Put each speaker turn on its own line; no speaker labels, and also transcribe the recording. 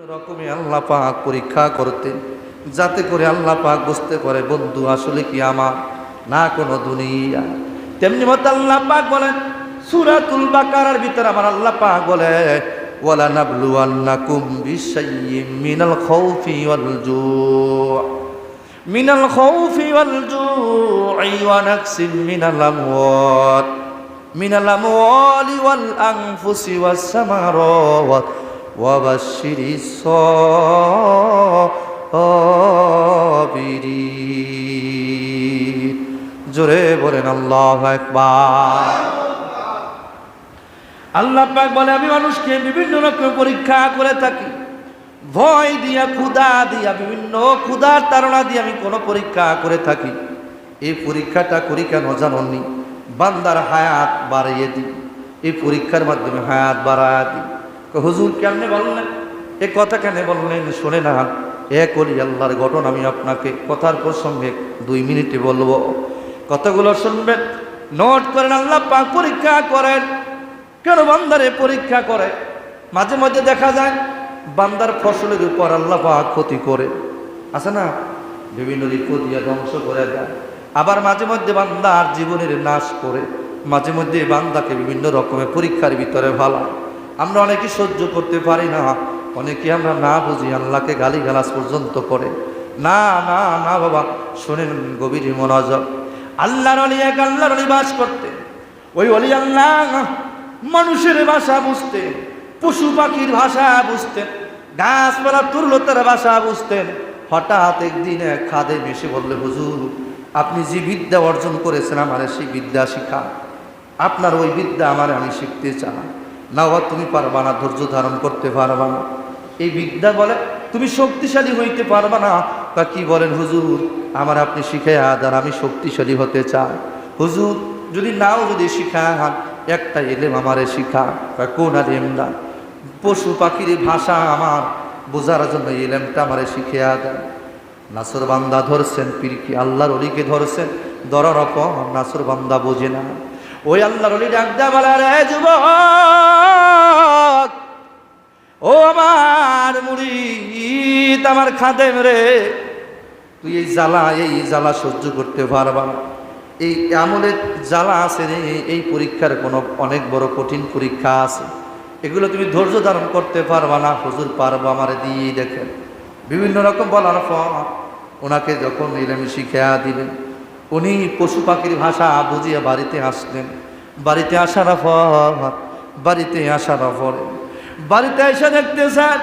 রকমে আল্লাহ পাক পরীক্ষা করতেন, যাতে করে আল্লাহ পাক বুঝতে পারে বন্ধু আসলে কি আমার না কোনো দুনিয়া। তেমনি মত আল্লাহ পাক বলেন সূরাতুল বাকারার ভিতরে আমার আল্লাহ পাক বলে ওয়ালা নাবলুওয়ান্নাকুম বিশাইয়্যিম মিনাল খাউফি ওয়াল জু' মিনাল খাউফি ওয়াল জু'i ওয়া নাকসিম মিনাল আমওয়ালি ওয়াল আনফুসি ওয়াস সামারাত ওয়াবাশশিরিস সাবিরিন। জোরে বলেন আল্লাহু আকবার। আল্লাহ পাক বলে আমি মানুষকে বিভিন্ন রকম পরীক্ষা করে থাকি, ভয় দিয়া, ক্ষুধা দিয়া, বিভিন্ন ক্ষুধার তাড়না দিয়ে আমি কোনো পরীক্ষা করে থাকি। এই পরীক্ষাটা করি কেন জানেননি? বান্দার হায়াত বাড়িয়ে দিই, এই পরীক্ষার মাধ্যমে হায়াত বাড়ায় দিই। হুজুর কেমনে বললেন, এ কথা কেন বললেন? শুনে না, এক ওলি আল্লাহর ঘটনা আমি আপনাকে কথার প্রসঙ্গে 2 মিনিটে বলবো, কথাগুলো শুনবেন, নোট করেন। আল্লাহ পাক পরীক্ষা করেন। কেন বান্দারে পরীক্ষা করে? মাঝে মাঝে দেখা যায় বান্দার ফসলের উপর আল্লাহ পাক ক্ষতি করে, আছে না, বিভিন্ন রিপোর্ট দিয়ে ধ্বংস করে দেয়। আবার মাঝে মধ্যে বান্দার জীবনের নাশ করে, মাঝে মধ্যে বান্দাকে বিভিন্ন রকমের পরীক্ষার ভিতরে ফেলায়। আমরা অনেকে সহ্য করতে পারি না, অনেকে আমরা না বুঝি আল্লাহকে গালিগালাজ পর্যন্ত করে। না না না বাবা, শোনেন গভীর মনোযোগ। আল্লাহর ওলি এক আল্লাহর ওলি বাস করতেন। ওই ওলি আল্লাহ মানুষের ভাষা বুঝতেন, পশু পাখির ভাষা বুঝতেন, গাছপালা তুরলতার ভাষা বুঝতেন। হঠাৎ একদিন এক খাদেম এসে বললে, হুজুর আপনি যে বিদ্যা অর্জন করেছেন আমার সেই বিদ্যা শিখা, আপনার ওই বিদ্যা আমার আমি শিখতে চাই। না বাবা তুমি পারবা না, ধৈর্য ধারণ করতে পারবা না, এই বিদ্যা বলে তুমি শক্তিশালী হইতে পারবা না। তা কি বলেন হুজুর, আমার আপনি শিখাইয়া দেন, আমি শক্তিশালী হতে চাই। হুজুর যদি নাও যদি শিখান, একটা এলেম আমারে শিখা। কোন আলেম? না, পশু পাখির ভাষা আমার বোঝার জন্য এলেমটা আমারে শিখিয়া দেন। নাসর বান্দা ধরছেন পীরকে, আল্লাহর ওলিকে ধরছেন, ধরার পর নাসর বান্দা বোঝে না। ওই আল্লাহর ওলি ডাক দেয়া বলে, রে যুবক, ও আমার মুরিদ, আমার খাদেম রে, তুই এই জ্বালা সহ্য করতে পারবা না। এই আমলের জ্বালা আছে রে, এই পরীক্ষার কোনো অনেক বড় কঠিন পরীক্ষা আছে, এগুলো তুমি ধৈর্য ধারণ করতে পারবা না। হুজুর পারবো, আমারে দিয়েই দেখেন। বিভিন্ন রকম বলার পর ওনাকে যখন এলেম শিখিয়া দিলেন, উনি পশু পাখির ভাষা বুঝিয়ে বাড়িতে আসলেন। বাড়িতে আসার পরে বাড়িতে এসে দেখতে স্যার